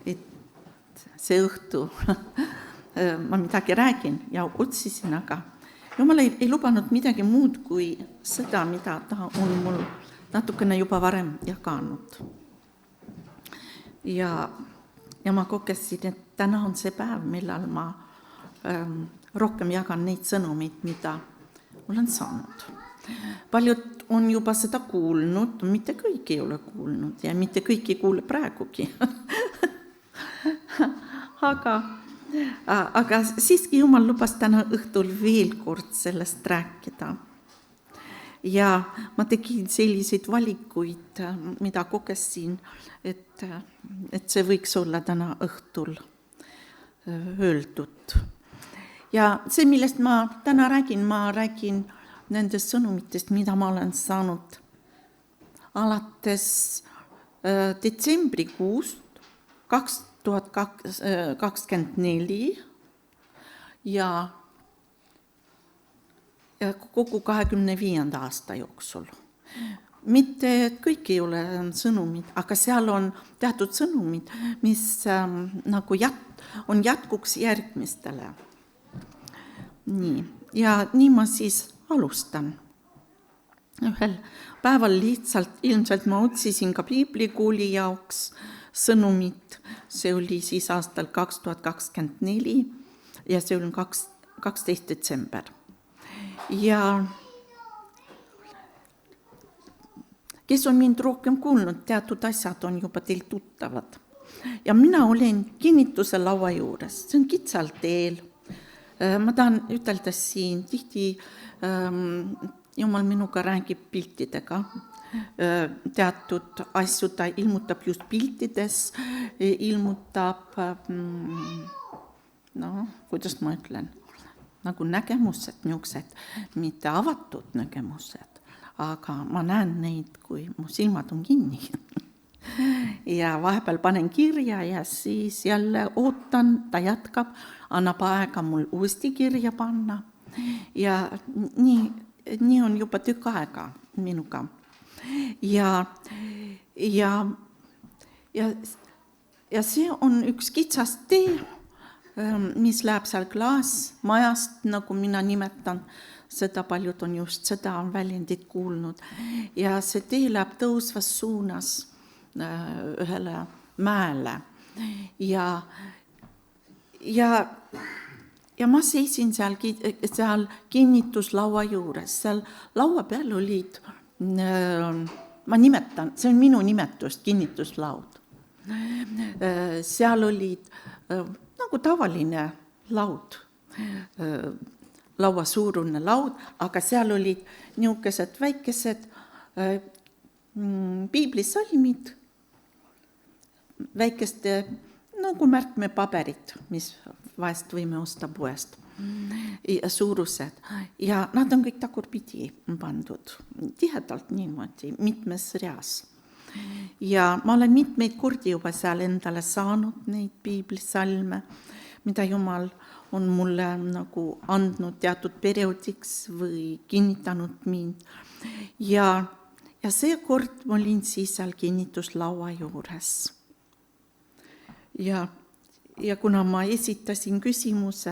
et see õhtu ma midagi räägin ja otsisin, aga Jumal ei lubanud midagi muud kui seda, mida ta on mul natukene juba varem jaganud. Ja ma kogesin, et täna on see päev, millal ma rohkem jagan neid sõnumeid, mida olen saanud. Paljud on juba seda kuulnud, mitte kõik ei ole kuulnud ja mitte kõik ei kuule praegugi. aga siiski Jumal lubas täna õhtul veel kord sellest rääkida. Ja ma tegin selliseid valikuid, mida kogesin, et see võiks olla täna õhtul öeldud. Ja see, millest ma täna räägin, ma räägin nendest sõnumitest, mida ma olen saanud alates detsembrikuust 2024 ja kogu 25. aasta jooksul. Mitte kõik ei ole sõnumid, aga seal on teatud sõnumid, mis nagu on jätkuks järgmistele. Nii. Ja nii ma siis alustan. Ühel päeval lihtsalt ilmselt ma otsisin ka piiblikooli jaoks sõnumit. See oli siis aastal 2024 ja see oli 12. detsember. Ja kes on mind rohkem kuulnud, teatud asjad on juba teil tuttavad. Ja mina olen kinnituse laua juures, see on kitsal teel. Ma tahan ütelda siin, tihti Jumal minuga räägib piltidega. Teatud asju ta ilmutab just piltides, ilmutab, kuidas ma ütlen, nagu nägemused, niisugused, mitte avatud nägemused, aga ma näen neid, kui mu silmad on kinni. Ja vahepeal panen kirja ja siis jälle ootan, ta jätkab, annab aega mul uuesti kirja panna. Ja nii on juba tükk aega minuga. Ja see on üks kitsas tee, mis läheb seal klaasmajast, nagu mina nimetan, seda paljud on just seda väljendit kuulnud. Ja see tee läheb tõusvas suunas ühele mäele. Ja ma seisin seal kinnituslaua juures. Seal laua peal olid, ma nimetan, see on minu nimetust, kinnituslaud. Seal olid nagu tavaline laud, lauasuurune laud, aga seal olid niisugused väikesed piiblisalmid, väikeste nagu märkmepaberid, mis vahest võime osta poest, suurused. Ja nad on kõik tagurpidi pandud, tihedalt niimoodi, mitmes reas. Ja ma olen mitmeid kordi juba seal endale saanud neid piiblisalme, mida Jumal on mulle nagu andnud teatud perioodiks või kinnitanud mind. Ja seekord ma olin siis seal kinnituslaua juures. Ja kuna ma esitasin küsimuse,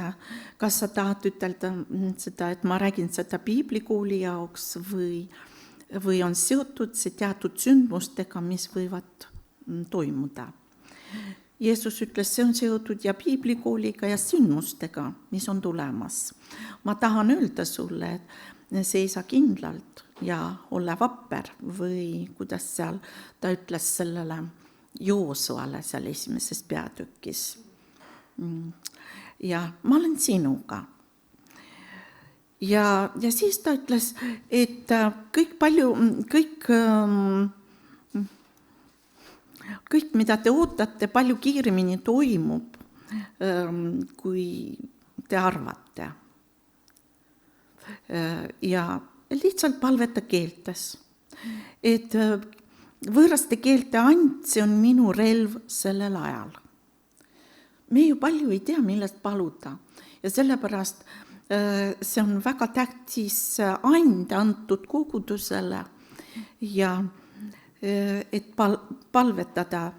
kas sa tahad ütelda seda, et ma räägin seda piiblikooli jaoks või on seotud see teatud sündmustega, mis võivad toimuda. Jeesus ütles, see on seotud ja piiblikooliga ja sündmustega, mis on tulemas. Ma tahan öelda sulle, et seisa kindlalt ja ole vapper või kuidas seal ta ütles sellele Joosuale seal esimeses peatükis. Ja ma olen sinuga. Ja siis ta ütles, et kõik, mida te ootate, palju kiiremini toimub, kui te arvate. Ja lihtsalt palveta keeltes. Et võõraste keelte and, see on minu relv sellel ajal. Me ju palju ei tea, millest paluda. Ja sellepärast see on väga tähtis and antud kogudusele ja et palvetada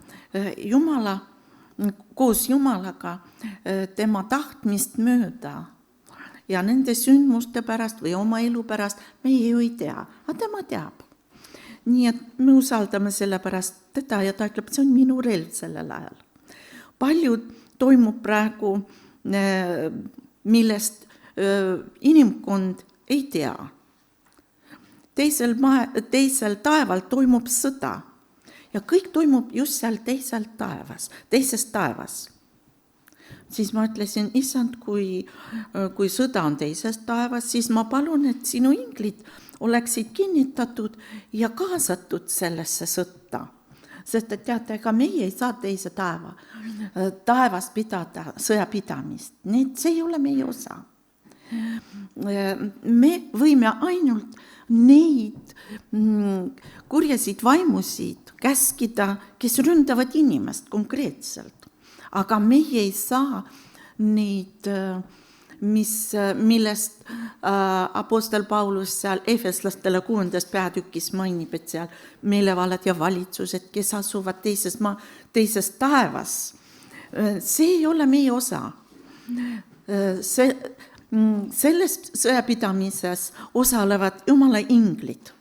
Jumala koos Jumalaga tema tahtmist mööda. Ja nende sündmuste pärast või oma elu pärast meie ju ei tea, aga tema teab. Nii et me usaldame selle pärast teda ja ta ütleb, see on minu relv sellel ajal. Palju toimub praegu, millest inimkond ei tea. Teisel taeval toimub sõda ja kõik toimub just seal teises taevas. Siis ma ütlesin, issand, kui sõda on teises taevas, siis ma palun, et sinu inglid oleksid kinnitatud ja kaasatud sellesse sõtta. Sest et teate, ega meie ei saa teise taevas pidada sõjapidamist. See ei ole meie osa. Me võime ainult neid kurjasid vaimusid käskida, kes ründavad inimest konkreetselt. Aga meie ei saa neid, millest apostel Paulus seal Efeslastele 6. peatükis mainib, et seal meelevallad ja valitsused, kes asuvad teises taevas. See ei ole meie osa. Selles sõjapidamises osalevad Jumala inglid.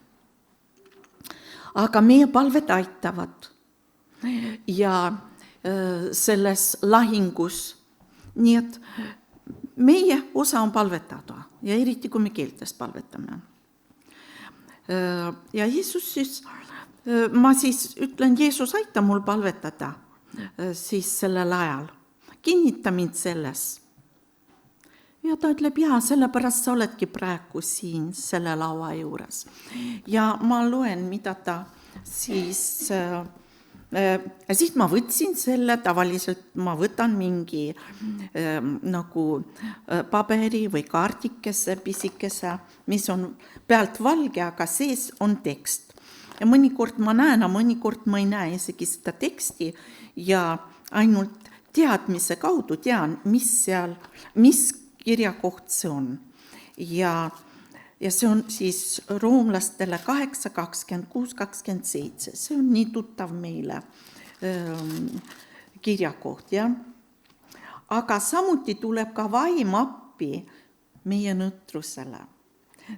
Aga meie palved aitavad ja selles lahingus. Nii et meie osa on palvetada ja eriti kui me keeltes palvetame. Ja Jeesus siis, ma siis ütlen, Jeesus, aita mul palvetada siis sellel ajal. Kinnita mind selles. Ja ta ütleb, sellepärast sa oledki praegu siin selle laua juures. Ja ma loen, mida ta siis ma võtsin selle, tavaliselt ma võtan mingi nagu paberi või kaardikese, pisikese, mis on pealt valge, aga sees on tekst. Ja mõnikord ma näen, aga mõnikord ma ei näe isegi seda teksti ja ainult teadmise kaudu tean, mis kirjakoht see on. Ja see on siis roomlastele 8, 26, 27. See on nii tuttav meile kirjakoht. Ja? Aga samuti tuleb ka vaim appi meie nõtrusele,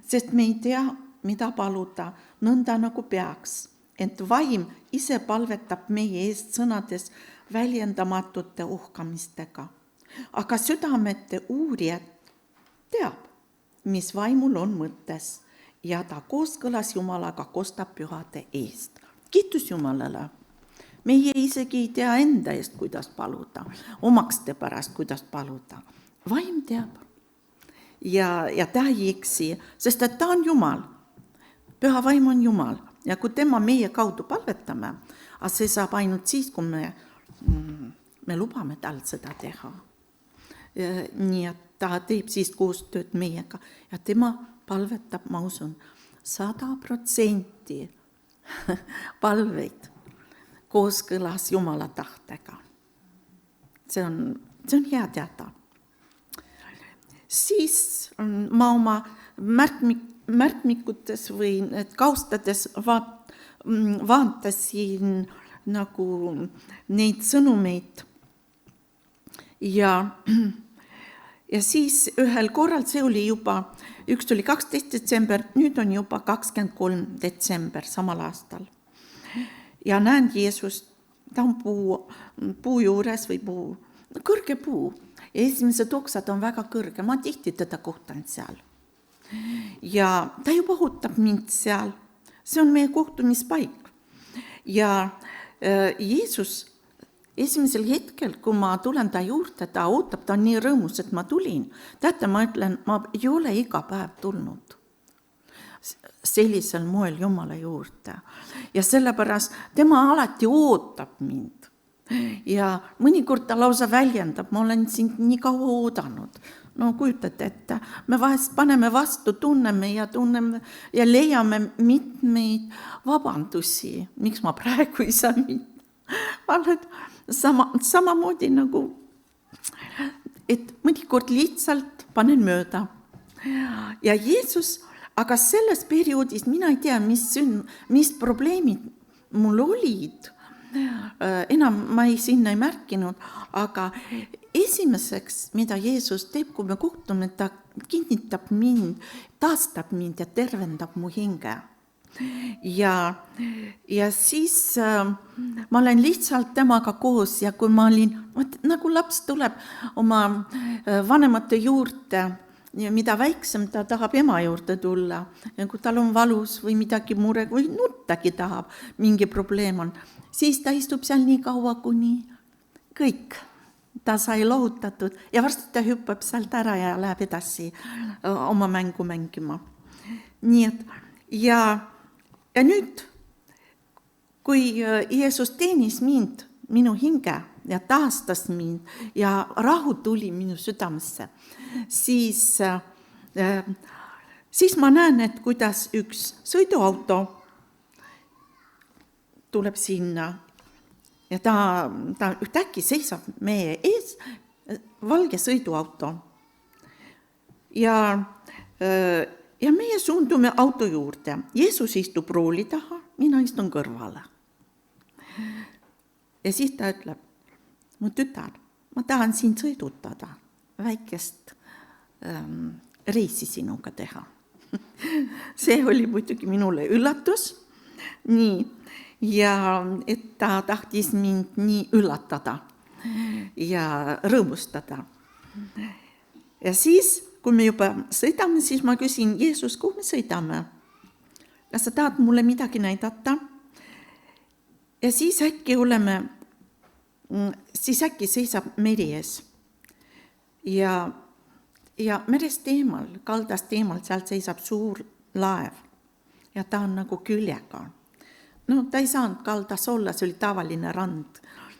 sest me ei tea, mida paluda, nõnda nagu peaks. Ent vaim ise palvetab meie eest sõnades väljendamatute uhkamistega. Aga südamete uurijad teab, mis vaimul on mõttes ja ta kooskõlas Jumalaga kostab pühade eest. Kiitus Jumalale. Meie isegi ei tea enda eest, kuidas paluda, omakste pärast, kuidas paluda. Vaim teab ja ta ei eksi, sest et ta on Jumal. Püha vaim on Jumal ja kui tema meie kaudu palvetame, aga see saab ainult siis, kui me lubame tal seda teha. Nii et ta teeb siis koostööd meiega ja tema palvetab, ma usun, 100% palveid kooskõlas Jumala tahtega. See on hea teada. Siis ma oma märkmikutes või kaustades vaatasin nagu neid sõnumeid ja siis ühel korral, see oli juba, üks tuli 12. detsember, nüüd on juba 23. detsember samal aastal. Ja näen Jeesust, ta on puu juures või kõrge puu. Ja esimesed oksad on väga kõrge, ma tihti teda kohtan seal. Ja ta juba ootab mind seal, see on meie kohtumispaik. Ja Jeesus esimesel hetkel, kui ma tulen ta juurde, ta ootab, ta on nii rõõmus, et ma tulin. Teate, ma ütlen, ma ei ole iga päev tulnud sellisel moel Jumala juurde. Ja sellepärast tema alati ootab mind. Ja mõnikord ta lausa väljendab, ma olen sind nii kaua oodanud. No kujutate ette, me vahest paneme vastu, tunneme ja leiame mitmeid vabandusi, miks ma praegu ei saa minna. Samamoodi nagu, et mõnikord lihtsalt panen mööda. Ja Jeesus, aga selles perioodis mina ei tea, mis probleemid mul olid, enam ma sinna ei märkinud, aga esimeseks, mida Jeesus teeb, kui me kohtume, ta kinnitab mind, taastab mind ja tervendab mu hinge. Ja siis ma olen lihtsalt temaga koos ja kui ma olin, nagu laps tuleb oma vanemate juurde, ja mida väiksem ta tahab ema juurde tulla ja kui tal on valus või midagi mure või nuttagi tahab, mingi probleem on, siis ta istub seal nii kaua, kuni kõik. Ta sai lohutatud ja varsti ta hüppab sealt ära ja läheb edasi oma mängu mängima. Nii et ja nüüd, kui Jeesus teenis mind, minu hinge ja taastas mind ja rahu tuli minu südamesse, siis ma näen, et kuidas üks sõiduauto tuleb sinna ja ta ühtäkki seisab meie ees, valge sõiduauto. Ja meie suundume auto juurde. Jeesus istub rooli taha, mina istun kõrvale. Ja siis ta ütleb, mu tütar, ma tahan sind sõidutada, väikest reisi sinuga teha. See oli muidugi minule üllatus. Nii, ja et ta tahtis mind nii üllatada ja rõõmustada. Ja siis, kui me juba sõidame, siis ma küsin, Jeesus, kuhu me sõidame? Kas sa tahad mulle midagi näidata? Ja siis äkki seisab meri ees. Ja merest eemal, kaldast eemal, sealt seisab suur laev. Ja ta on nagu küljega. No ta ei saanud kaldas olla, see oli tavaline rand.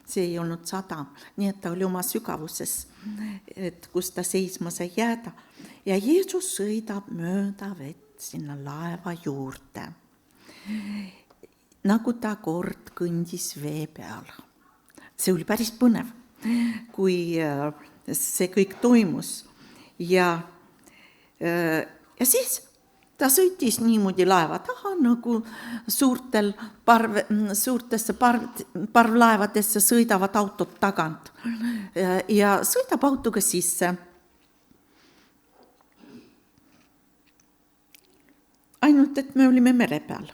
See ei olnud sadam, nii et ta oli oma sügavuses, et kus ta seisma sai jääda. Ja Jeesus sõidab mööda vett sinna laeva juurde. Nagu ta kord kõndis vee peal. See oli päris põnev, kui see kõik toimus. Ja siis ta sõitis niimoodi laeva taha, nagu suurtesse parvlaevadesse sõidavad autod tagant. Ja sõidab autoga sisse. Ainult, et me olime mere peal.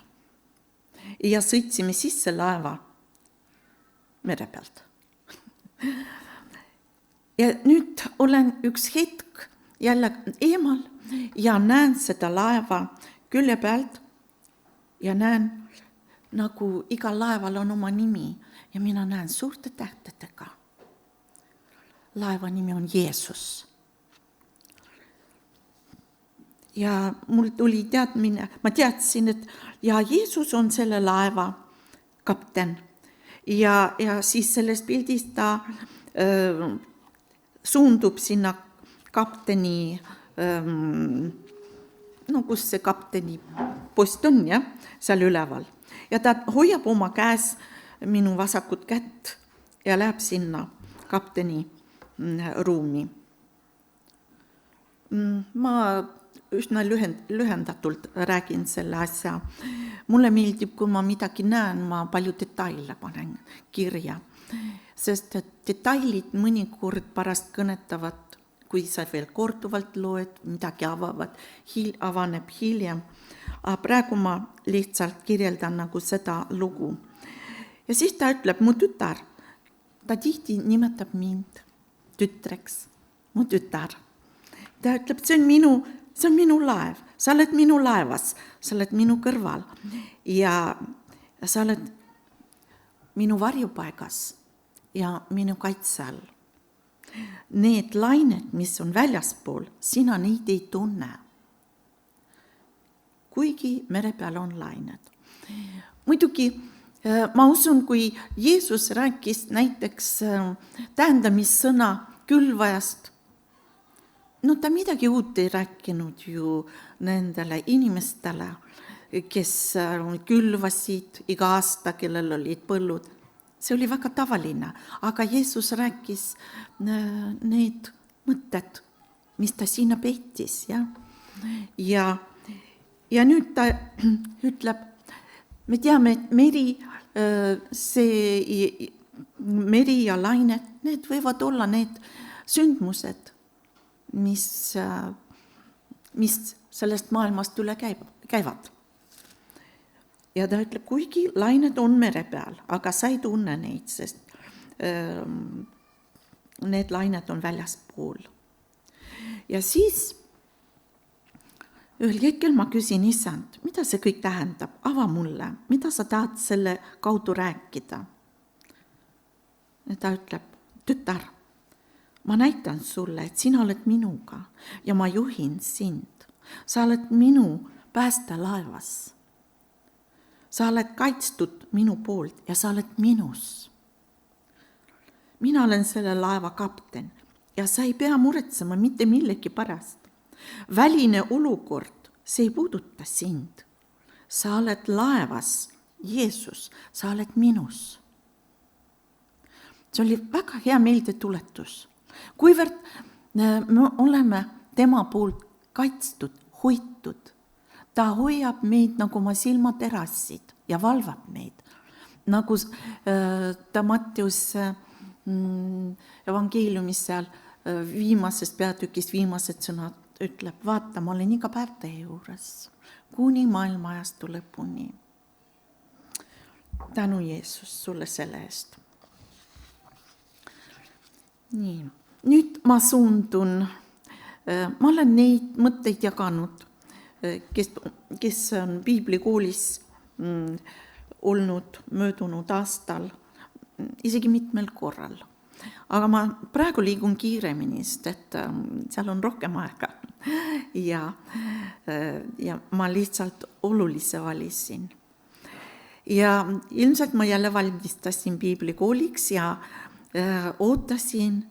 Ja sõitsime sisse laeva mere pealt. Ja nüüd olen üks hetk jälle eemal ja näen seda laeva külje pealt ja näen, nagu igal laeval on oma nimi ja mina näen suurte tähtedega. Laeva nimi on Jeesus. Ja mul tuli teadmine, ma teadsin, et Jeesus on selle laeva kapten ja siis selles pildis ta suundub sinna kapteni, kus see kapteni post on, seal üleval. Ja ta hoiab oma käes minu vasakut kätt ja läheb sinna kapteni ruumi. Ma üsna lühendatult räägin selle asja. Mulle meeldib, kui ma midagi näen, ma palju detaile panen kirja, sest detailid mõnikord pärast kõnetavad, kui sa veel korduvalt loed, midagi avaneb hiljem. Praegu ma lihtsalt kirjeldan nagu seda lugu. Ja siis ta ütleb, mu tütar, ta tihti nimetab mind tütreks, mu tütar. Ta ütleb, see on minu laev, sa oled minu laevas, sa oled minu kõrval ja sa oled minu varjupaigas ja minu kaitse all. Need lained, mis on väljaspool, sina neid ei tunne. Kuigi mere peal on lained. Muidugi ma usun, kui Jeesus rääkis näiteks tähendamissõna külvajast, ta midagi uut ei rääkinud ju nendele inimestele, kes külvasid iga aasta, kellel olid põllud. See oli väga tavaline, aga Jeesus rääkis need mõtted, mis ta sinna peitis. Ja nüüd ta ütleb, me teame, et meri ja lained, need võivad olla need sündmused, mis sellest maailmast üle käivad. Ja ta ütleb, kuigi lained on mere peal, aga sa ei tunne neid, sest need lained on väljaspool. Ja siis ühel hetkel ma küsin, Issand, mida see kõik tähendab? Ava mulle, mida sa tahad selle kaudu rääkida? Ja ta ütleb, tütar, ma näitan sulle, et sina oled minuga ja ma juhin sind. Sa oled minu päästelaevas. Sa oled kaitstud minu poolt ja sa oled minus. Mina olen selle laeva kapten ja sa ei pea muretsema mitte millegi pärast. Väline olukord, see ei puuduta sind. Sa oled laevas, Jeesus, sa oled minus. See oli väga hea meeldetuletus. Kuivõrd me oleme tema poolt kaitstud, hoitud. Ta hoiab meid nagu oma silmaterassid ja valvab meid. Nagu ta Matteuse evangeeliumis seal viimasest peatükist viimased sõnad ütleb, vaata, ma olen iga päev teie juures, kuni maailmajastu lõpuni. Tänu Jeesus sulle selle eest. Nii, nüüd ma suundun, ma olen neid mõtteid jaganud, kes on piiblikoolis olnud möödunud aastal isegi mitmel korral. Aga ma praegu liigun kiiremini, sest seal on rohkem aega ja ma lihtsalt olulise valisin. Ja ilmselt ma jälle valmistasin piiblikooliks ja ootasin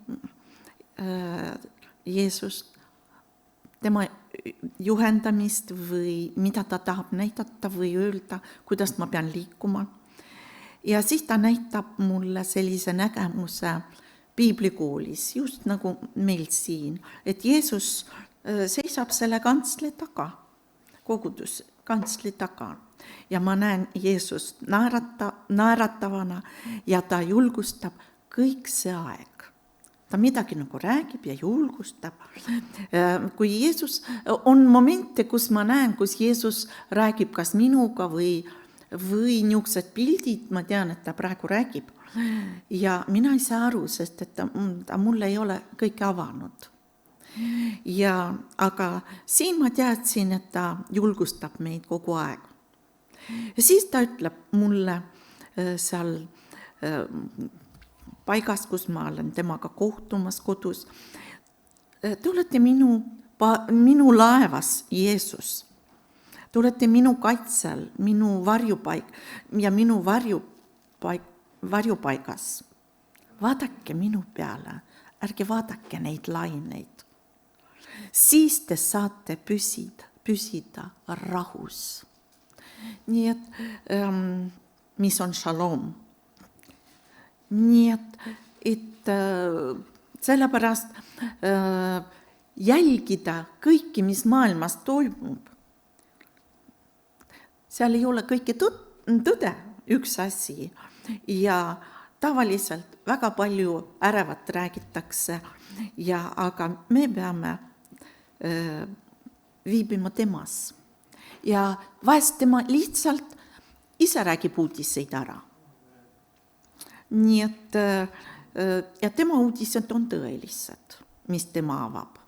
Jeesust, tema juhendamist või mida ta tahab näidata või öelda, kuidas ma pean liikuma. Ja siis ta näitab mulle sellise nägemuse piiblikoolis, just nagu meil siin, et Jeesus seisab selle kantsli taga, kogudus kantsli taga. Ja ma näen Jeesust naeratavana ja ta julgustab kõik see aeg. Ta midagi nagu räägib ja julgustab. Kui Jeesus, on momente, kus ma näen, kus Jeesus räägib kas minuga või niisugused pildid, ma tean, et ta praegu räägib. Ja mina ei saa aru, sest et ta mulle ei ole kõike avanud. Aga siin ma teadsin, et ta julgustab meid kogu aeg. Ja siis ta ütleb mulle seal paigas, kus ma olen temaga kohtumas kodus, te olete minu laevas, Jeesus. Te olete minu kaitsel, minu varjupaik ja minu varjupaigas. Vaadake minu peale, ärge vaadake neid laineid. Siis te saate püsida rahus. Nii et, mis on šalom. Nii et sellepärast jälgida kõiki, mis maailmas toimub. Seal ei ole kõike tõde, üks asi. Ja tavaliselt väga palju ärevat räägitakse, aga me peame viibima temas. Ja vahest tema lihtsalt ise räägib uudiseid ära. Nii et ja tema uudised on tõelised, mis tema avab.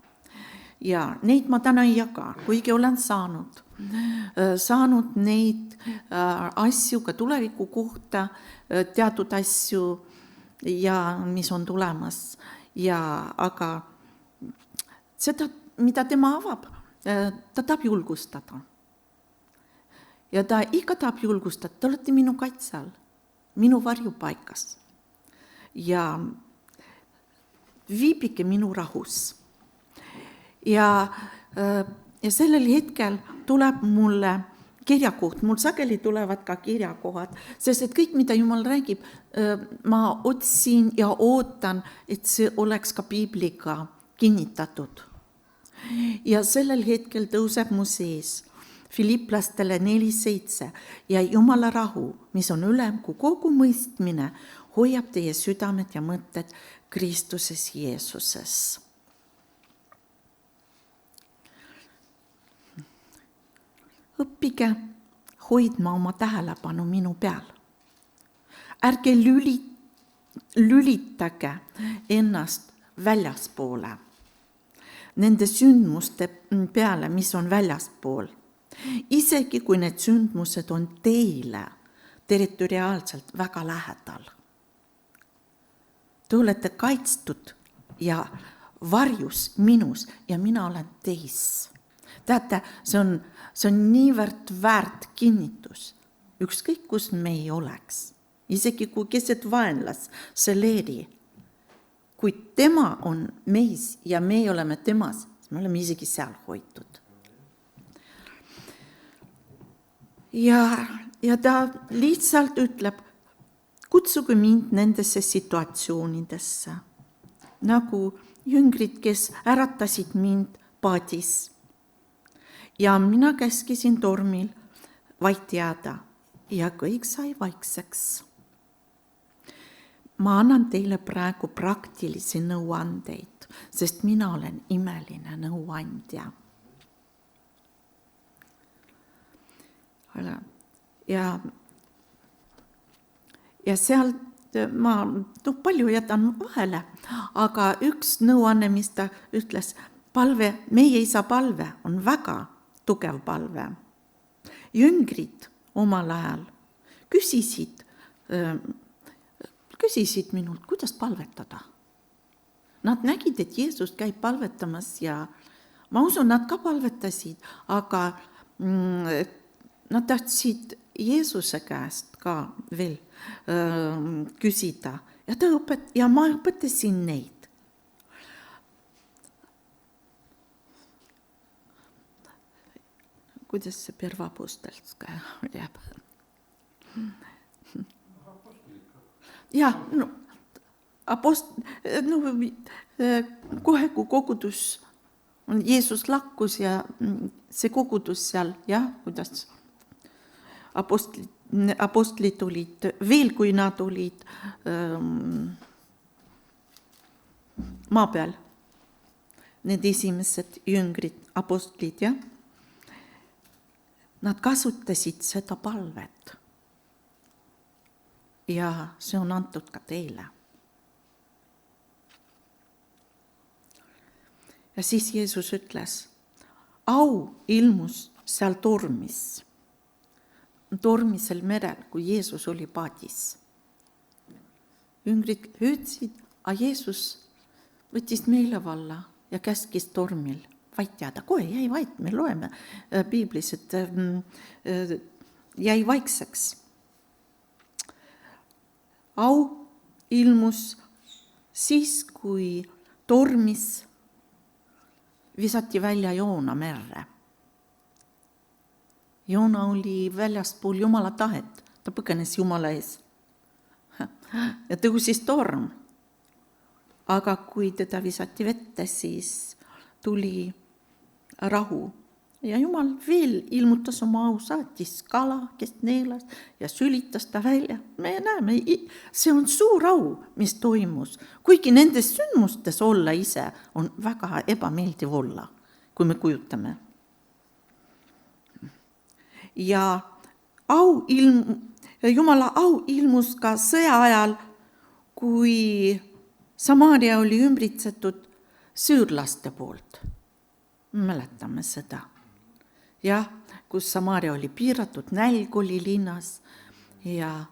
Ja neid ma täna ei jaga, kuigi olen saanud neid asju ka tuleviku kohta, teatud asju, ja mis on tulemas. Aga seda, mida tema avab, ta tahab julgustada. Ja ta ikka tahab julgustada, te olete minu kaitsel, minu varjupaikas. Ja viibike minu rahus. Ja sellel hetkel tuleb mulle kirjakoht, mul sageli tulevad ka kirjakohad, sest et kõik, mida Jumal räägib, ma otsin ja ootan, et see oleks ka piibliga kinnitatud. Ja sellel hetkel tõuseb mu sees Filiplastele 4:7 ja Jumala rahu, mis on ülem kui kogu mõistmine, hoiab teie südamed ja mõtted Kristuses Jeesuses. Õppige hoidma oma tähelepanu minu peal. Ärge lülitage ennast väljaspoole, nende sündmuste peale, mis on väljaspool. Isegi kui need sündmused on teile territoriaalselt väga lähedal. Te olete kaitstud ja varjus minus ja mina olen teis. Teate, see on niivõrd väärt kinnitus, ükskõik kus me ei oleks, isegi kui keset vaenlas see leeri. Kui tema on meis ja me oleme temas, siis me oleme isegi seal hoitud. Ja ta lihtsalt ütleb, kutsuge mind nendesse situatsioonidesse, nagu jüngrid, kes äratasid mind paadis. Ja mina käskisin tormil vaid jääda ja kõik sai vaikseks. Ma annan teile praegu praktilisi nõuandeid, sest mina olen imeline nõuandja. Ja seal ma palju jätan vahele, aga üks nõuanne, mis ta ütles, palve, meie isa palve on väga tugev palve. Jüngrid omal ajal küsisid minult, kuidas palvetada. Nad nägid, et Jeesus käib palvetamas ja ma usun, nad ka palvetasid, aga nad tahtsid Jeesuse käest ka veel küsida ja ma õpetasin neid. Kuidas see Pervapostelskaja jääb? Ja, kohe kui kogudus, Jeesus lakkus ja see kogudus seal, kuidas apostlid olid, veel kui nad olid maa peal, need esimesed jüngrid, apostlid, nad kasutasid seda palvet ja see on antud ka teile. Ja siis Jeesus ütles, au ilmus seal tormisel merel, kui Jeesus oli paadis. Jüngrid hüüdsid, aga Jeesus võttis meelevalla ja käskis tormil vaid jääda. Kohe jäi vait, me loeme piiblis, et jäi vaikseks. Au ilmus siis, kui tormis visati välja Joona merre. Joona oli väljaspool Jumala tahet, ta põgenes Jumala ees. Ja tõusis torm. Aga kui teda visati vette, siis tuli rahu. Ja Jumal veel ilmutas oma au, saatis kala, kes neelas ja sülitas ta välja. Me näeme, see on suur au, mis toimus. Kuigi nendes sündmustes olla ise on väga ebameeldiv olla, kui me kujutame. Ja Jumala au ilmus ka sõja ajal, kui Samaaria oli ümbritsetud süürlaste poolt. Mäletame seda. Ja kus Samaaria oli piiratud, nälg oli linnas ja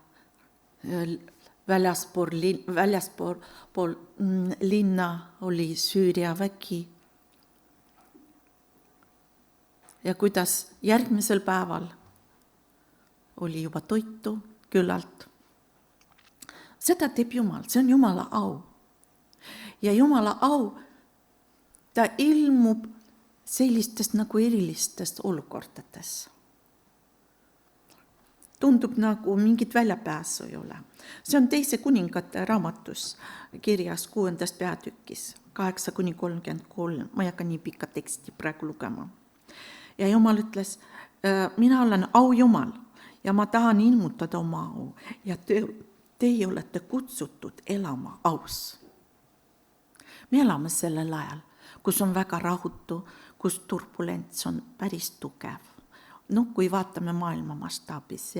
väljaspool linna oli Süüria vägi. Ja kuidas järgmisel päeval oli juba toitu küllalt. Seda teeb Jumal, see on Jumala au. Ja Jumala au, ta ilmub sellistest nagu erilistest olukordades. Tundub nagu mingit väljapääsu ei ole. See on Teise kuningate raamatus kirjas 6. peatükis, 8-33. Ma ei hakka nii pikka teksti praegu lugema. Ja Jumal ütles, mina olen aujumal ja ma tahan ilmutada oma au ja teie olete kutsutud elama aus. Me elame sellel ajal, kus on väga rahutu, kus turbulents on päris tugev. Kui vaatame maailma mastaabis,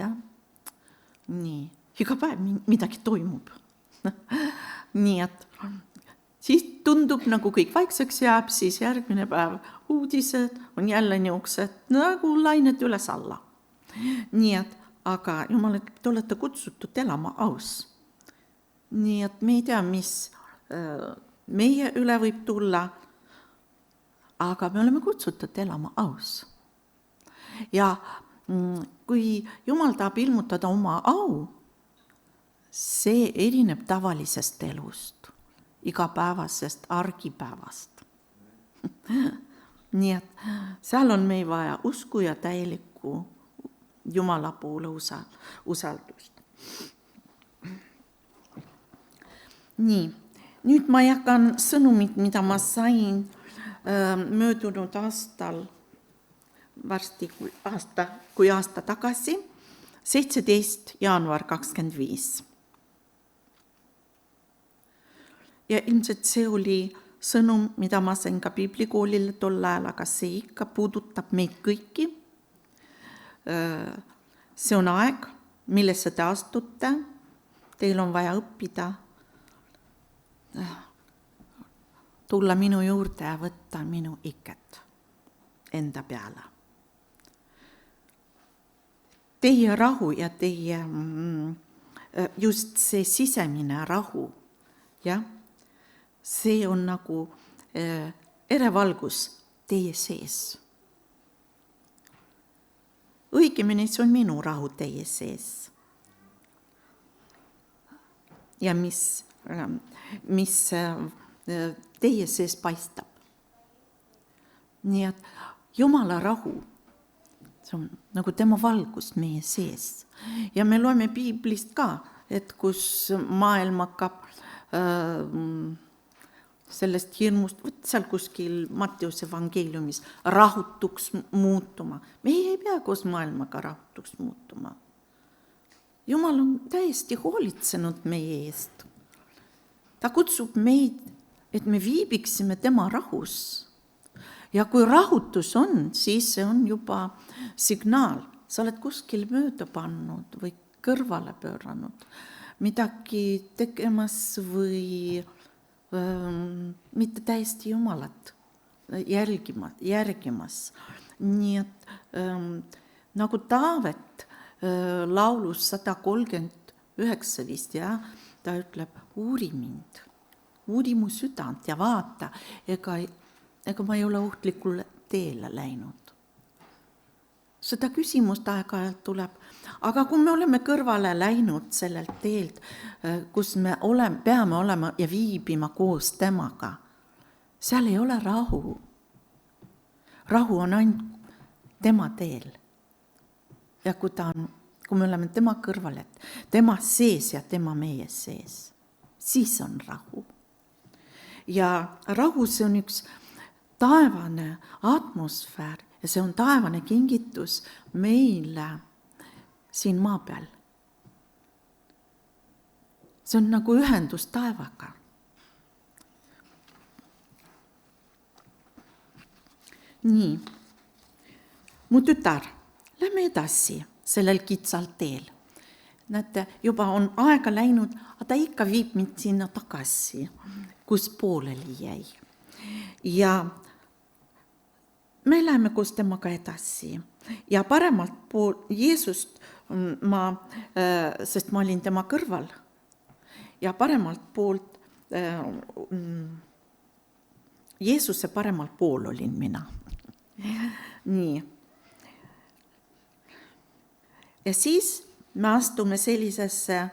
nii, iga päev midagi toimub. Nii, et siis tundub, nagu kõik vaikseks jääb, siis järgmine päev uudised on jälle niisugused nagu lained üles alla. Nii, et aga Jumal, te olete kutsutud elama aus. Nii, et me ei tea, mis meie üle võib tulla, aga me oleme kutsutud elama aus. Ja kui Jumal tahab ilmutada oma au, see erineb tavalisest elust, igapäevasest argipäevast. Nii et seal on meil vaja usku ja täielikku Jumala poole usaldust. Nii, nüüd ma jagan sõnumit, mida ma sain möödunud aastal, varsti kui aasta tagasi, 17. jaanuar 25. Ja ilmselt see oli sõnum, mida ma sain ka Piiblikoolile tol ajal, aga see ikka puudutab meid kõiki. See on aeg, millesse te astute, teil on vaja õppida, tulla minu juurde ja võtta minu iket enda peale. Teie rahu ja teie just see sisemine rahu, see on nagu erevalgus teie sees. Õigemini see on minu rahu teie sees. Ja mis teie sees paistab. Nii et Jumala rahu, see on nagu tema valgus meie sees. Ja me loeme Piiblist ka, et kus maailm hakkab sellest hirmust, seal kuskil Matteuse evangeeliumis rahutuks muutuma. Me ei pea koos maailmaga rahutuks muutuma. Jumal on täiesti hoolitsenud meie eest. Ta kutsub meid, et me viibiksime tema rahus. Ja kui rahutus on, siis see on juba signaal. Sa oled kuskil mööda pannud või kõrvale pööranud, midagi tegemas või mitte täiesti Jumalat järgimas. Nii et nagu Taavet laulus 139 vist, ta ütleb, uuri mind, uuri mu südant ja vaata, ega ma ei ole ohtlikule teele läinud. Seda küsimust aeg-ajalt tuleb, aga kui me oleme kõrvale läinud sellelt teelt, kus me peame olema ja viibima koos temaga, seal ei ole rahu. Rahu on ainult tema teel. Ja kui me oleme tema kõrval, tema sees ja tema meie sees, siis on rahu. Ja rahu, see on üks taevane atmosfäär ja see on taevane kingitus meile siin maa peal. See on nagu ühendus taevaga. Nii, mu tütar, lähme edasi sellel kitsal teel. Näete, juba on aega läinud, aga ta ikka viib mind sinna tagasi, kus pooleli jäi. Ja me läheme koos temaga edasi ja paremalt poolt Jeesust sest ma olin tema kõrval ja paremalt poolt Jeesuse paremalt pool olin mina. Nii. Ja siis me astume sellisesse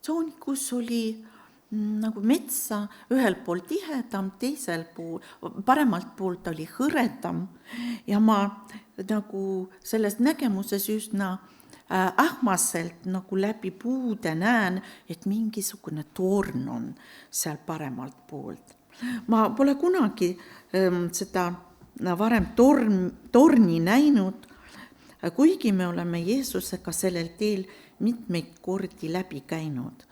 tsooni, kus oli nagu metsa, ühel pool tihedam, teisel pool, paremalt poolt oli hõredam ja ma nagu selles nägemuses üsna ähmaselt nagu läbi puude näen, et mingisugune torn on seal paremalt poolt. Ma pole kunagi seda varem torni näinud, kuigi me oleme Jeesusega sellel teel mitmeid kordi läbi käinud.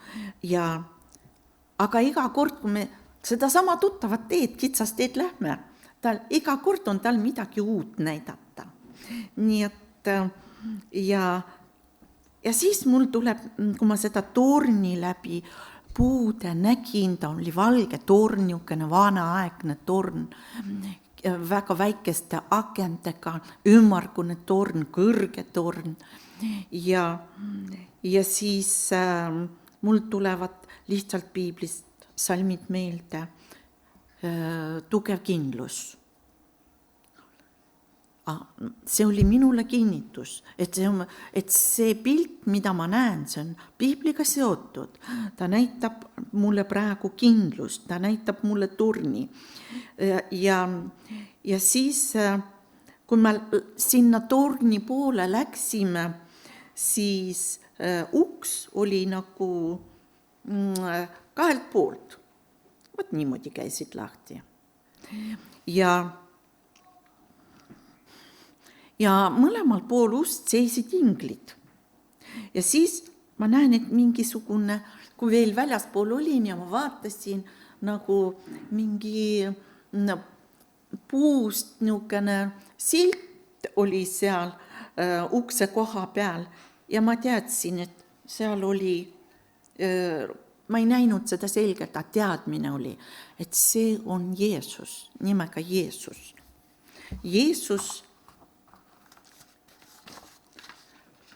Aga iga kord, kui me seda sama tuttavat teed, kitsast teed lähme, iga kord on tal midagi uut näidata. Nii et ja siis mul tuleb, kui ma seda torni läbi puude nägin, ta oli valge torn, niisugune vanaaegne torn, väga väikeste akentega, ümmargune torn, kõrge torn. Ja siis mul tulevad lihtsalt piiblist salmid meelde. Tugev kindlus. See oli minule kinnitus, et see pilt, mida ma näen, see on piibliga seotud. Ta näitab mulle praegu kindlust, ta näitab mulle torni. Ja siis, kui me sinna torni poole läksime, siis uks oli nagu kahelt poolt. Vot niimoodi käisid lahti. Ja mõlemal pool ust seisid inglid. Ja siis ma näen, et mingisugune, kui veel väljaspool olin ja ma vaatasin, nagu mingi puust niisugune silt oli seal ukse koha peal. Ja ma teadsin, et seal oli, ma ei näinud seda selgelt, aga teadmine oli, et see on Jeesus, nimega Jeesus. Jeesus,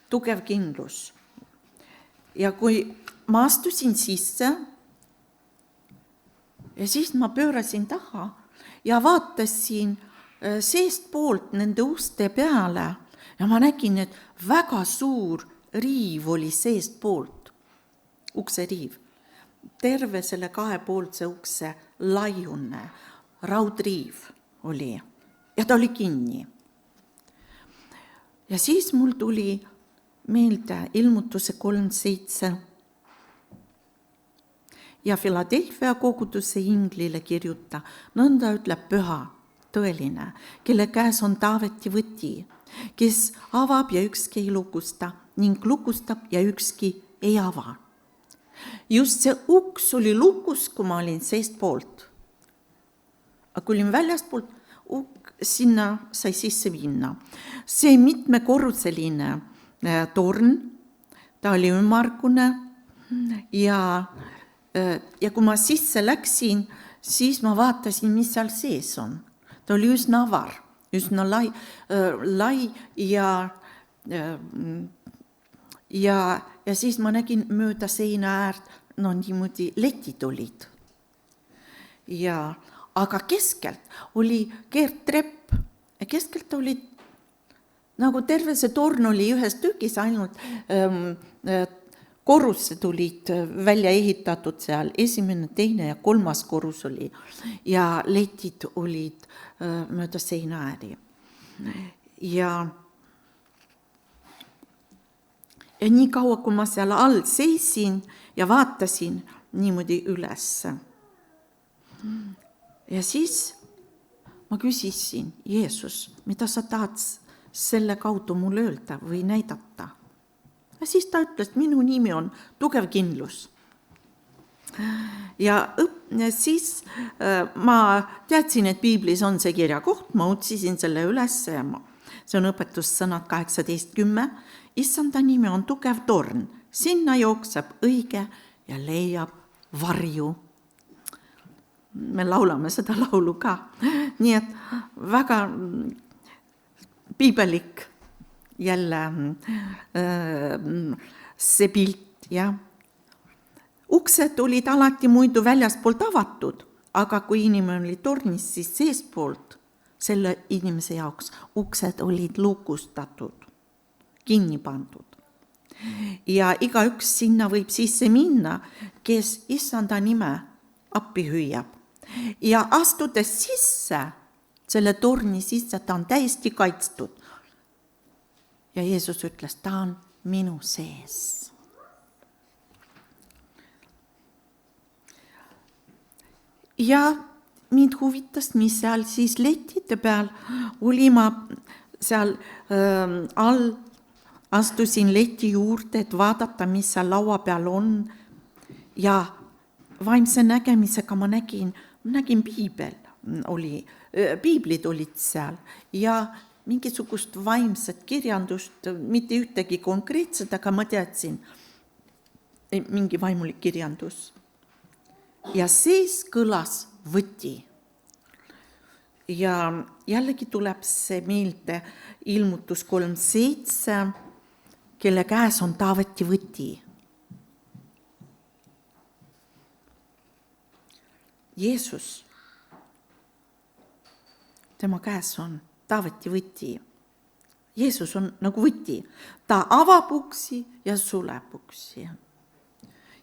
tugev kindlus. Ja kui ma astusin sisse ja siis ma pöörasin taha ja vaatasin seest poolt nende uste peale ja ma nägin, et väga suur riiv oli seest poolt, ukse riiv. Terve selle kahepoolse ukse laiune raudriiv oli ja ta oli kinni. Ja siis mul tuli meelde Ilmutuse 3:7. Ja Philadelphia koguduse inglile kirjuta, nõnda ütleb püha, tõeline, kelle käes on Taaveti võti, kes avab ja ükski ei lukusta ning lukustab ja ükski ei ava. Just see uks oli lukus, kui ma olin seest poolt. Aga kui olin väljast poolt, sinna sai sisse minna. See mitmekorruseline torn, ta oli ümmargune ja kui ma sisse läksin, siis ma vaatasin, mis seal sees on. Ta oli üsna avar, üsna lai ja siis ma nägin mööda seina äärt, no niimoodi letid olid. Aga keskelt oli keertrepp ja keskelt oli nagu terve see torn oli ühes tükis, ainult korrused olid välja ehitatud seal, 1., 2. ja 3. korrus oli ja letid olid mööda seina ääri. Ja nii kaua, kui ma seal all seisin ja vaatasin niimoodi üles. Ja siis ma küsisin, Jeesus, mida sa tahad selle kaudu mulle öelda või näidata? Ja siis ta ütles, et minu nimi on tugev kindlus. Ja siis ma teadsin, et piiblis on see kirjakoht, ma otsisin selle üles ja see on õpetussõnad 18:10. Issanda nimi on tugev torn, sinna jookseb õige ja leiab varju. Me laulame seda laulu ka. Nii et väga piibelik jälle see pilt. Ja. Uksed olid alati muidu väljaspoolt avatud, aga kui inimene oli tornis, siis seespoolt selle inimese jaoks uksed olid lukustatud, kinni pandud. Ja igaüks sinna võib sisse minna, kes issanda nime appi hüüab. Ja astudes sisse, selle torni sisse, ta on täiesti kaitstud. Ja Jeesus ütles, ta on minu sees. Ja mind huvitas, mis seal siis letide peal oli, ma seal all astusin leti juurde, et vaadata, mis seal laua peal on ja vaimse nägemisega ma nägin piiblid olid seal ja mingisugust vaimset kirjandust, mitte ühtegi konkreetset, aga ma teadsin, mingi vaimulik kirjandus. Ja siis kõlas võti. Ja jällegi tuleb see meelde Ilmutus 3:7, kelle käes on Taaveti võti. Jeesus, tema käes on Taaveti võti. Jeesus on nagu võti. Ta avab uksi ja suleb uksi.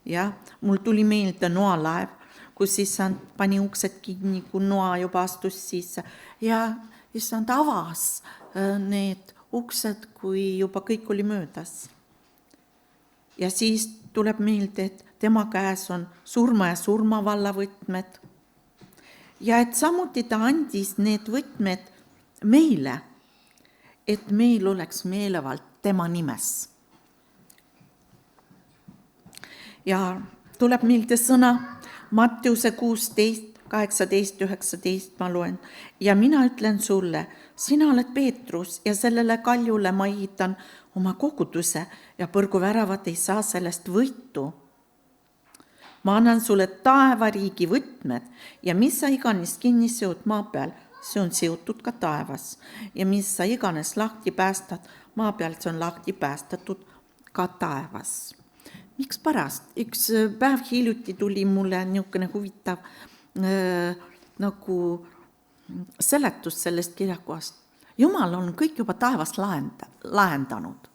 Ja mul tuli meelde Noa-laev, kus issand pani uksed kinni, kui Noa juba astus sisse. Ja issand avas need uksed, kui juba kõik oli möödas. Ja siis tuleb meelde, et tema käes on surma ja surmavalla võtmed. Ja et samuti ta andis need võtmed meile, et meil oleks meelevald tema nimes. Ja tuleb meelde sõna Matteuse 16, 18, 19 ma loen. Ja mina ütlen sulle, sina oled Peetrus ja sellele kaljule ma ehitan oma koguduse ja põrguväravad ei saa sellest võitu. Ma annan sulle taevariigi võtmed ja mis sa iganes kinni seod maa peal, see on seotud ka taevas. Ja mis sa iganes lahti päästad maa peal, see on lahti päästatud ka taevas. Miks pärast? Üks päev hiljuti tuli mulle niisugune huvitav nagu seletus sellest kirjakohast. Jumal on kõik juba taevas lahendanud.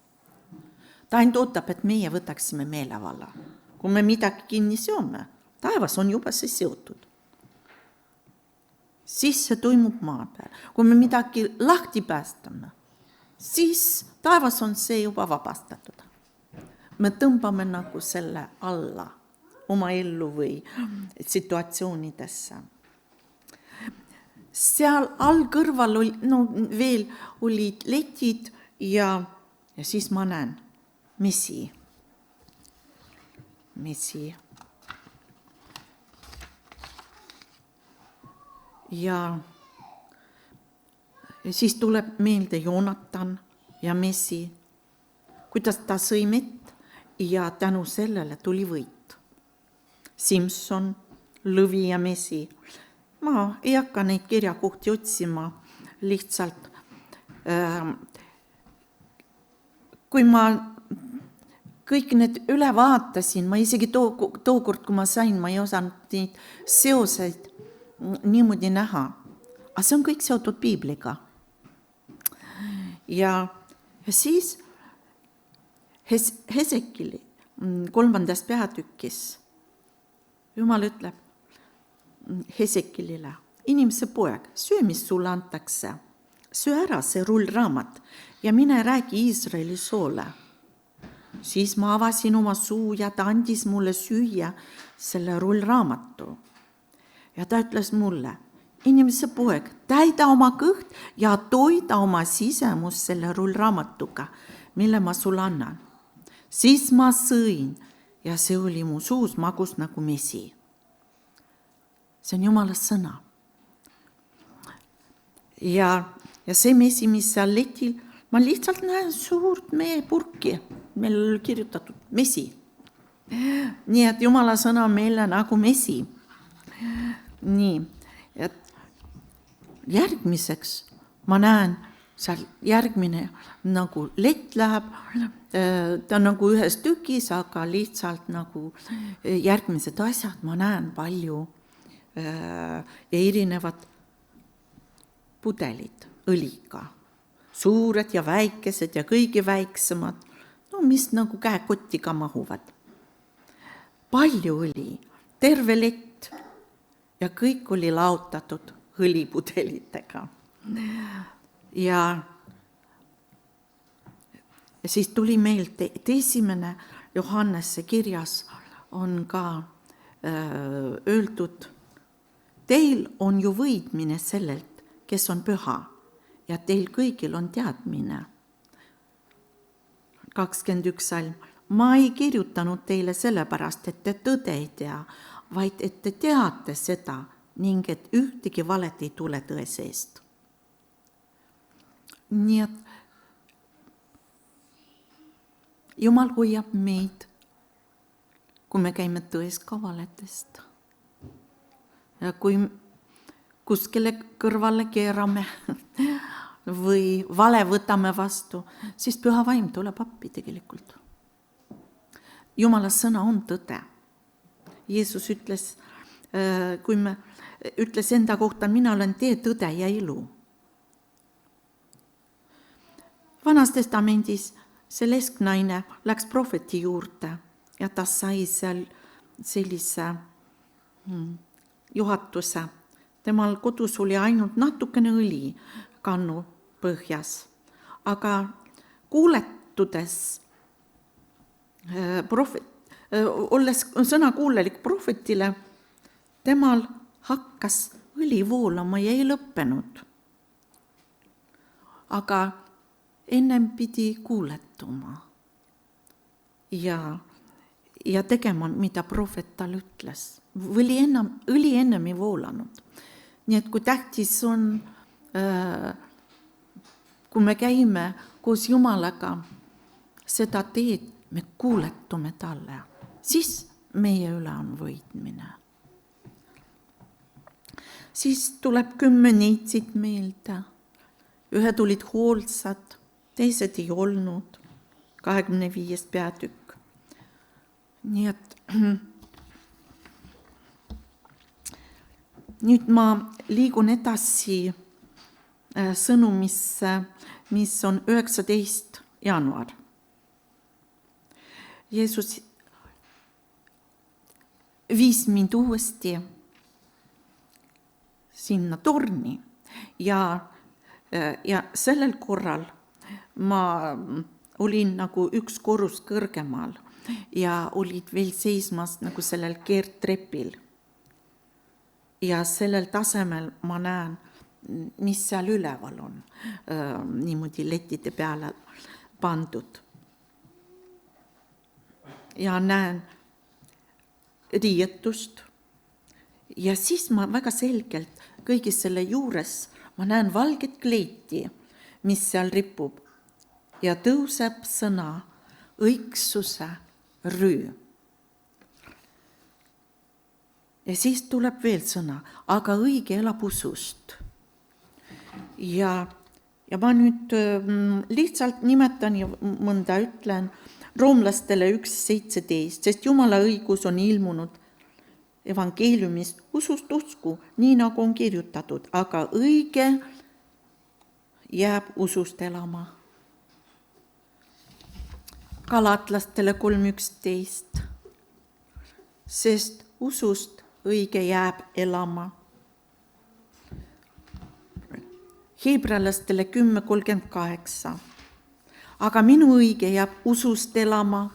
Ta ainult ootab, et meie võtaksime meelevalla. Kui me midagi kinni seome, taevas on juba see seotud. Siis see toimub maa peal. Kui me midagi lahti päästame, siis taevas on see juba vabastatud. Me tõmbame nagu selle alla oma ellu või situatsioonidesse. Seal all kõrval veel olid letid ja siis ma näen mesi. Ja siis tuleb meelde Joonatan ja mesi, kuidas ta sõi mett ja tänu sellele tuli võit. Simson, lõvi ja mesi. Ma ei hakka neid kirjakohti otsima, lihtsalt kui ma kõik need üle vaatasin, ma isegi tookord, kui ma sain, ma ei osanud neid seoseid niimoodi näha. Aga see on kõik seotud piibliga. Ja siis Hesekili 3. peatükis Jumal ütleb Hesekilile, inimese poeg, söö, mis sulle antakse. Söö ära see rullraamat ja mine räägi Iisraeli soole. Siis ma avasin oma suu ja ta andis mulle süüa selle rullraamatu. Ja ta ütles mulle, inimese poeg, täida oma kõht ja toida oma sisemus selle rullraamatuga, mille ma sulle annan. Siis ma sõin ja see oli mu suus magus nagu mesi. See on Jumala sõna. Ja see mesi, mis seal letil, ma lihtsalt näen suurt meepurki, meil oli kirjutatud mesi. Nii et Jumala sõna meile nagu mesi. Nii, et järgmiseks ma näen seal järgmine nagu lett läheb, ta on nagu ühes tükis, aga lihtsalt nagu järgmised asjad ma näen palju ja erinevad pudelid õliga. Suured ja väikesed ja kõige väiksemad, mis nagu käekotti ka mahuvad. Palju õli, terve lett ja kõik oli laotatud õlipudelitega. Ja siis tuli meelde, et esimene Johannese kirjas on ka öeldud teil on ju võidmine sellelt, kes on püha ja teil kõigil on teadmine. 21 salm. Ma ei kirjutanud teile sellepärast, et te tõde ei tea, vaid et te teate seda ning et ühtegi valet ei tule tõe seest. Nii et Jumal hoiab meid, kui me käime tões ka valetest. Ja kui kuskile kõrvale keerame või vale võtame vastu, siis püha vaim tuleb appi tegelikult. Jumala sõna on tõde. Jeesus ütles enda kohta, mina olen tee, tõde ja elu. Vanas testamendis see lesknaine läks prohveti juurde ja ta sai seal sellise juhatuse. Temal kodus oli ainult natukene õli kannu põhjas, aga kuuletudes olles sõna kuulelik prohvetile, temal hakkas õli voolama ja ei lõppenud. Aga ennem pidi kuuletuma ja tegema, mida prohvet tal ütles. Õli ennem ei voolanud. Nii et kui tähtis on, kui me käime koos Jumalaga seda teed, me kuuletume talle, siis meie üle on võitmine. Siis tuleb 10 neitsid meelde. Ühed olid hoolsad, teised ei olnud. 25. peatükk. Nii et nüüd ma liigun edasi sõnumisse, mis on 19. jaanuar. Jeesus viis mind uuesti sinna torni ja sellel korral ma olin nagu üks korrus kõrgemal ja olid veel seismas nagu sellel keertrepil. Ja sellel tasemel ma näen, mis seal üleval on, niimoodi letide peale pandud. Ja näen riietust ja siis ma väga selgelt kõigi selle juures ma näen valget kleiti, mis seal ripub ja tõuseb sõna õigsuse rüü. Ja siis tuleb veel sõna, aga õige elab usust. Ja ma nüüd lihtsalt nimetan ja mõnda ütlen roomlastele 1.17, sest Jumala õigus on ilmunud evangeeliumis usust usku, nii nagu on kirjutatud, aga õige jääb usust elama. Galatlastele 3.11, sest usust õige jääb elama. Hebralastele 10.38, aga minu õige jääb usust elama.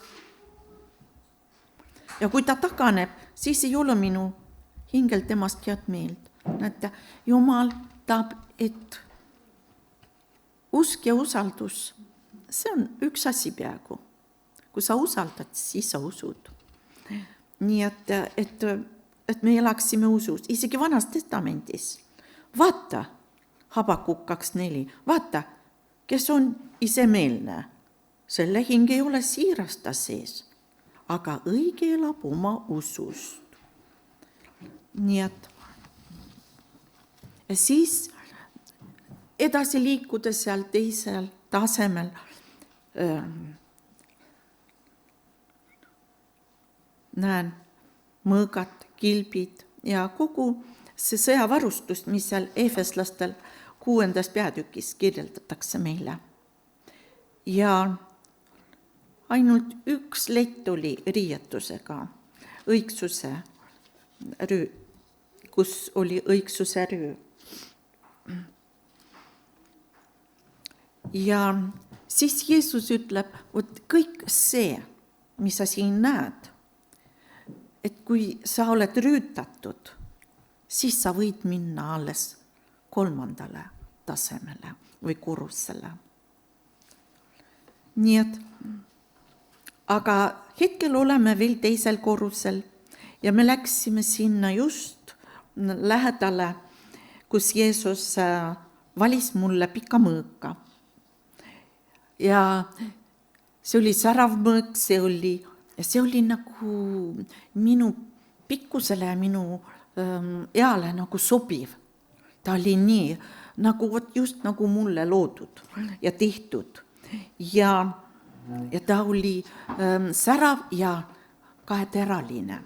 Ja kui ta taganeb, siis ei ole minu hingel temast head meelt. Näete, Jumal tahab, et usk ja usaldus, see on üks asi peaaegu. Kui sa usaldad, siis sa usud. Nii et me elaksime usus, isegi Vanas testamendis. Vaata, Habakuk 2.4, vaata, kes on isemeelne, selle hing ei ole siirasta sees, aga õige elab oma usust. Nii et ja siis edasi liikuda seal teisel tasemel näen mõõgad, kilbid ja kogu see sõjavarustus, mis seal Efeslastel 6. peatükis kirjeldatakse meile. Ja ainult üks lett oli riietusega, õigsuse rüü, kus oli õigsuse rüü. Ja siis Jeesus ütleb, et kõik see, mis sa siin näed, et kui sa oled rüütatud, siis sa võid minna alles 3. tasemele või korrusele. Nii et, aga hetkel oleme veel 2. korrusel ja me läksime sinna just lähedale, kus Jeesus valis mulle pika mõõka. Ja see oli särav mõõk, see oli nagu minu pikkusele ja minu eale nagu sobiv. Ta oli nii, just nagu mulle loodud ja tehtud. Ja ta oli särav ja kaheteraline.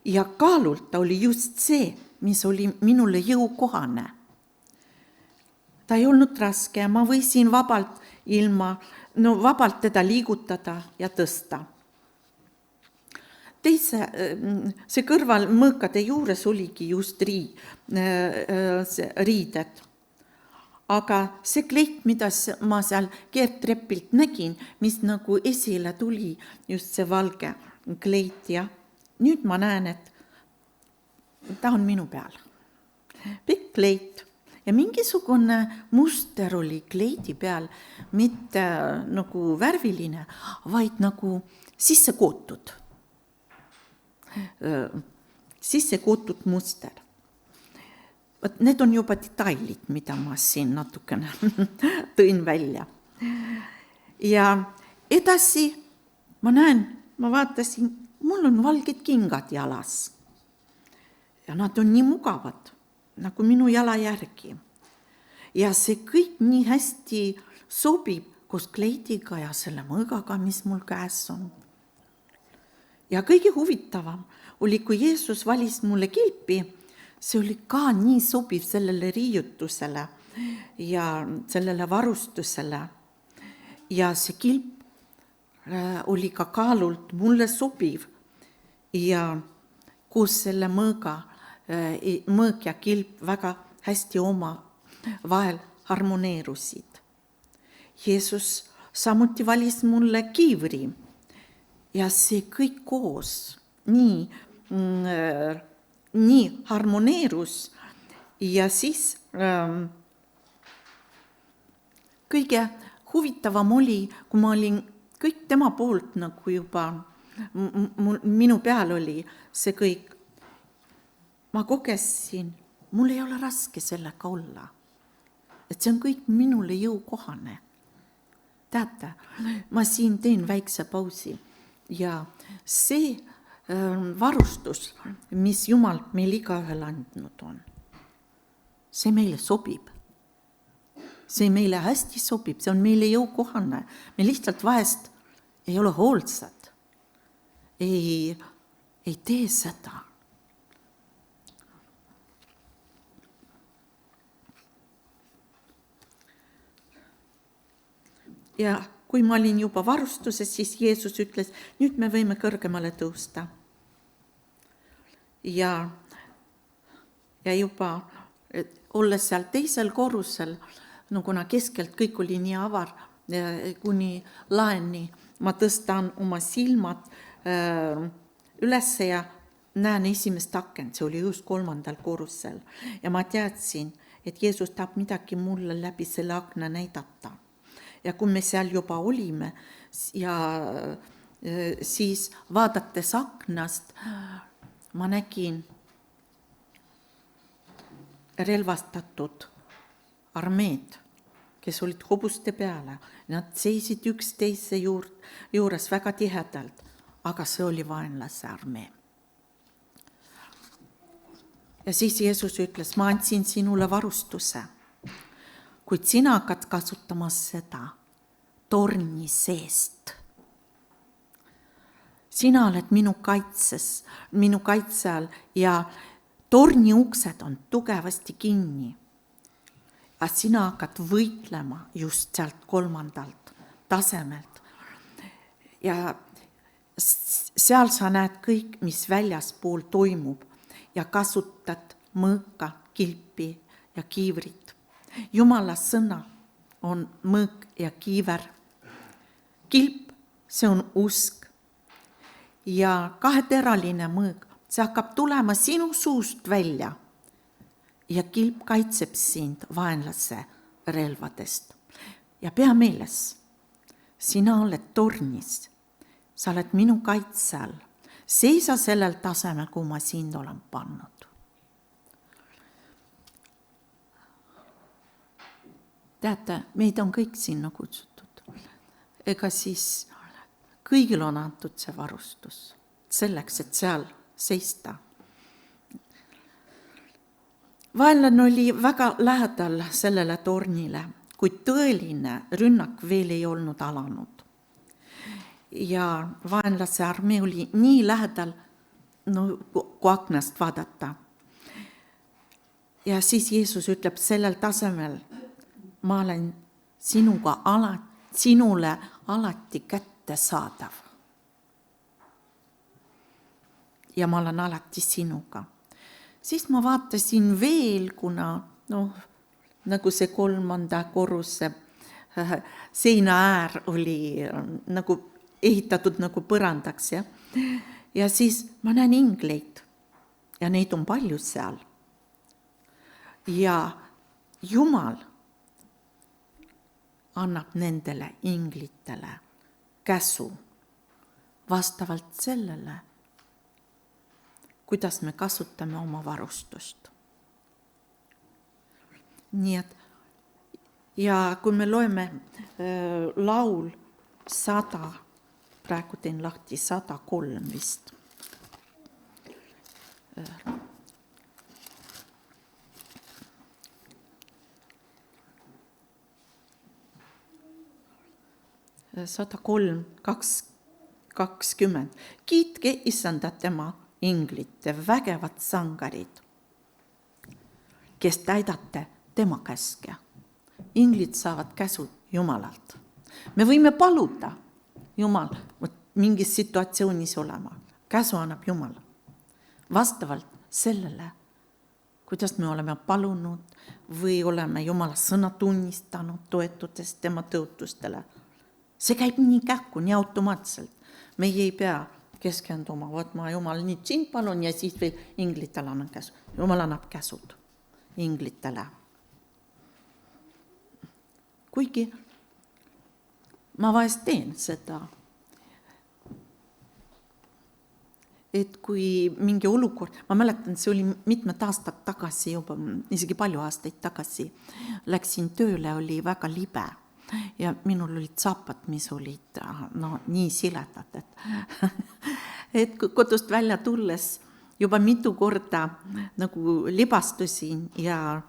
Ja kaalult ta oli just see, mis oli minule jõukohane. Ta ei olnud raske ja ma võisin vabalt teda liigutada ja tõsta. See kõrval mõõkade juures oligi just riided. Aga see kleit, mida ma seal keertrepilt nägin, mis nagu esile tuli, just see valge kleit ja nüüd ma näen, et ta on minu peal. Pikk kleit ja mingisugune muster oli kleidi peal, mitte nagu värviline, vaid nagu sisse kootud muster. Need on juba detailid, mida ma siin natukene tõin välja. Ja edasi ma vaatasin, mul on valged kingad jalas. Ja nad on nii mugavad, nagu minu jala järgi. Ja see kõik nii hästi sobib koos kleidiga ja selle mõõgaga, mis mul käes on. Ja kõige huvitavam oli, kui Jeesus valis mulle kilpi, see oli ka nii sobiv sellele riiutusele ja sellele varustusele. Ja see kilp oli ka kaalult mulle sobiv ja koos selle mõõk ja kilp väga hästi oma vahel harmoneerusid. Jeesus samuti valis mulle kiivri ja see kõik koos nii harmoneerus ja siis kõige huvitavam oli, kui ma olin kõik tema poolt nagu juba, minu peal oli see kõik. Ma kogesin, mul ei ole raske sellega olla, et see on kõik minule jõukohane. Teate, ma siin teen väikse pausi ja see varustus, mis Jumal meil igaühel andnud on, see meile sobib. See meile hästi sobib, see on meile jõukohane. Me lihtsalt vahest ei ole hoolsad, ei tee seda. Ja kui ma olin juba varustuses, siis Jeesus ütles, nüüd me võime kõrgemale tõusta. Ja juba olles seal 2. korrusel, kuna keskelt kõik oli nii avar, kuni laeni, ma tõstan oma silmad üles ja näen esimest akent, see oli just 3. korrusel. Ja ma teadsin, et Jeesus tahab midagi mulle läbi selle akna näidata. Ja kui me seal juba olime ja siis vaadates aknast, ma nägin relvastatud armeed, kes olid hobuste peale. Nad seisid üksteise juures väga tihedalt, aga see oli vaenlase armee. Ja siis Jeesus ütles, ma andsin sinule varustuse, kuid sina hakkad kasutama seda torni seest. Sina oled minu kaitse all ja torni uksed on tugevasti kinni. Aga sina hakkad võitlema just sealt 3. tasemelt. Ja seal sa näed kõik, mis väljaspool toimub ja kasutad mõõka, kilpi ja kiivrit. Jumala sõna on mõõk ja kiiver. Kilp, see on usk. Ja kaheteraline mõõk, see hakkab tulema sinu suust välja ja kilp kaitseb sind vaenlase relvadest. Ja pea meeles, sina oled tornis, sa oled minu kaitse all, seisa sellel tasemel, kuhu ma sind olen pannud. Teate, meid on kõik sinna kutsutud. Ega siis kõigil on antud see varustus selleks, et seal seista. Vaenlane oli väga lähedal sellele tornile, kuid tõeline rünnak veel ei olnud alanud. Ja vaenlase armee oli nii lähedal, kui aknast vaadata. Ja siis Jeesus ütleb sellel tasemel, ma olen sinule alati kättesaadav. Ja ma olen alati sinuga. Siis ma vaatasin veel, kuna nagu see 3. korruse seina äär oli nagu ehitatud nagu põrandaks. Ja siis ma näen ingleid ja neid on palju seal. Ja Jumal annab nendele inglitele käsu vastavalt sellele, kuidas me kasutame oma varustust. Nii et, ja kui me loeme laul 100, praegu teen lahti 103 vist. 103:20. Kiitke Issanda tema inglite, vägevad sangarid, kes täidate tema käske. Inglid saavad käsu Jumalalt. Me võime paluda Jumal mingis situatsioonis olema. Käsu annab Jumal. Vastavalt sellele, kuidas me oleme palunud või oleme Jumala sõna tunnistanud toetudes tema tõotustele. See käib nii kähku, nii automaatselt. Meie ei pea keskenduma, ma Jumal nüüd sind palun ja siis veel inglitele annan käsu. Jumal annab käsud inglitele. Kuigi ma vahest teen seda, et kui mingi olukord, ma mäletan, see oli mitmed aastad tagasi, juba isegi palju aastaid tagasi, läksin tööle, oli väga libe ja minul olid saapad, mis olid nii siledad, et kodust välja tulles juba mitu korda nagu libastusin ja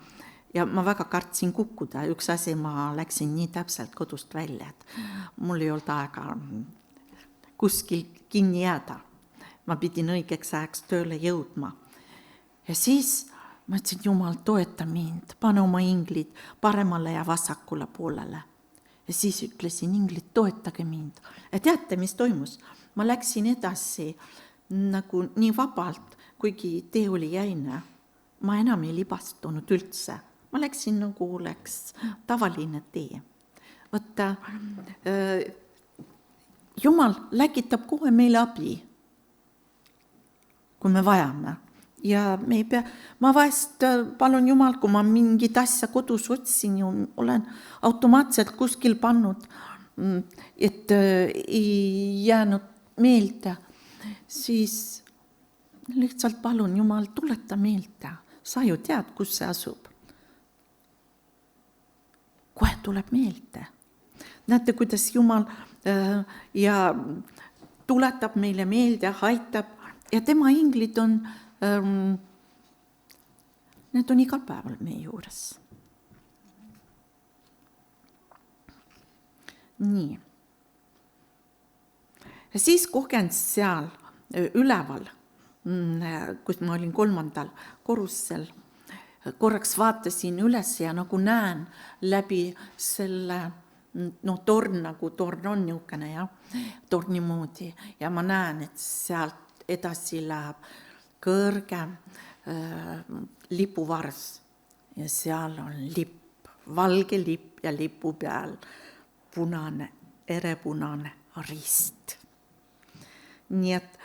ma väga kartsin kukkuda. Üks asi, ma läksin nii täpselt kodust välja, et mul ei olnud aega kuskil kinni jääda. Ma pidin õigeks ajaks tööle jõudma. Ja siis ma ütlesin, Jumal, toeta mind, pane oma inglid paremale ja vasakule poolele. Ja siis ütlesin, inglid, toetage mind. Ja teate, mis toimus? Ma läksin edasi nagu nii vabalt, kuigi tee oli jäine. Ma enam ei libastunud üldse. Ma läksin nagu oleks tavaline tee. Võtta, Jumal läkitab kohe meile abi, kui me vajame. Ja me ei pea, ma vahest palun Jumal, kui ma mingit asja kodus otsin ja olen automaatselt kuskil pannud, et ei jäänud meelde, siis lihtsalt palun Jumal, tuleta meelde. Sa ju tead, kus see asub. Kohe tuleb meelde. Näete, kuidas Jumal ja tuletab meile meelde, aitab ja tema inglid on, need on igal päeval meie juures. Nii. Ja siis kogen seal üleval, kus ma olin 3. korrusel, korraks vaatasin üles ja nagu näen läbi selle torn, nagu torn on niukene ja torni moodi ja ma näen, et sealt edasi läheb kõrgem lipuvars ja seal on lipp, valge lipp ja lipu peal punane, erepunane rist. Nii et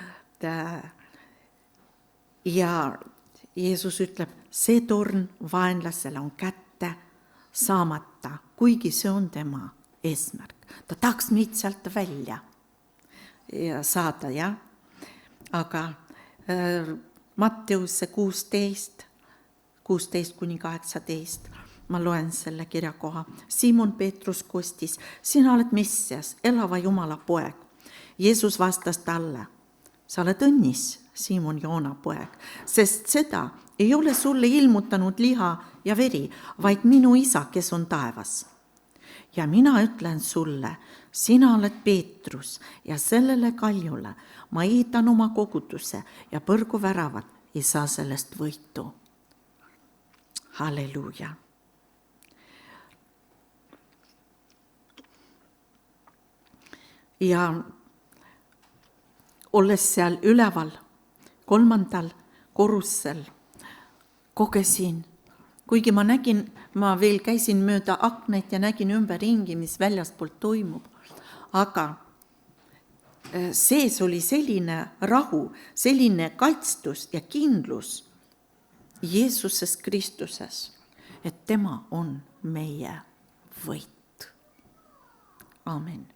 ja Jeesus ütleb, see torn vaenlasele on kätte saamata, kuigi see on tema eesmärk. Ta tahaks meid sealt välja ja saada, jah. Aga Matteuse 16 kuni 18, ma loen selle kirjakoha. Simon Peetrus kostis, sina oled Messias, elava Jumala poeg. Jeesus vastas talle, sa oled õnnis, Simon Joona poeg, sest seda ei ole sulle ilmutanud liha ja veri, vaid minu isa, kes on taevas. Ja mina ütlen sulle, sina oled Peetrus ja sellele kaljule ma ehitan oma koguduse ja põrguväravad ei saa sellest võitu. Halleluuja. Ja olles seal üleval 3. korrusel, kogesin, kuigi ma veel käisin mööda akneid ja nägin ümberringi, mis väljaspoolt toimub, aga sees oli selline rahu, selline kaitstus ja kindlus Jeesuses Kristuses, et tema on meie võit. Amen.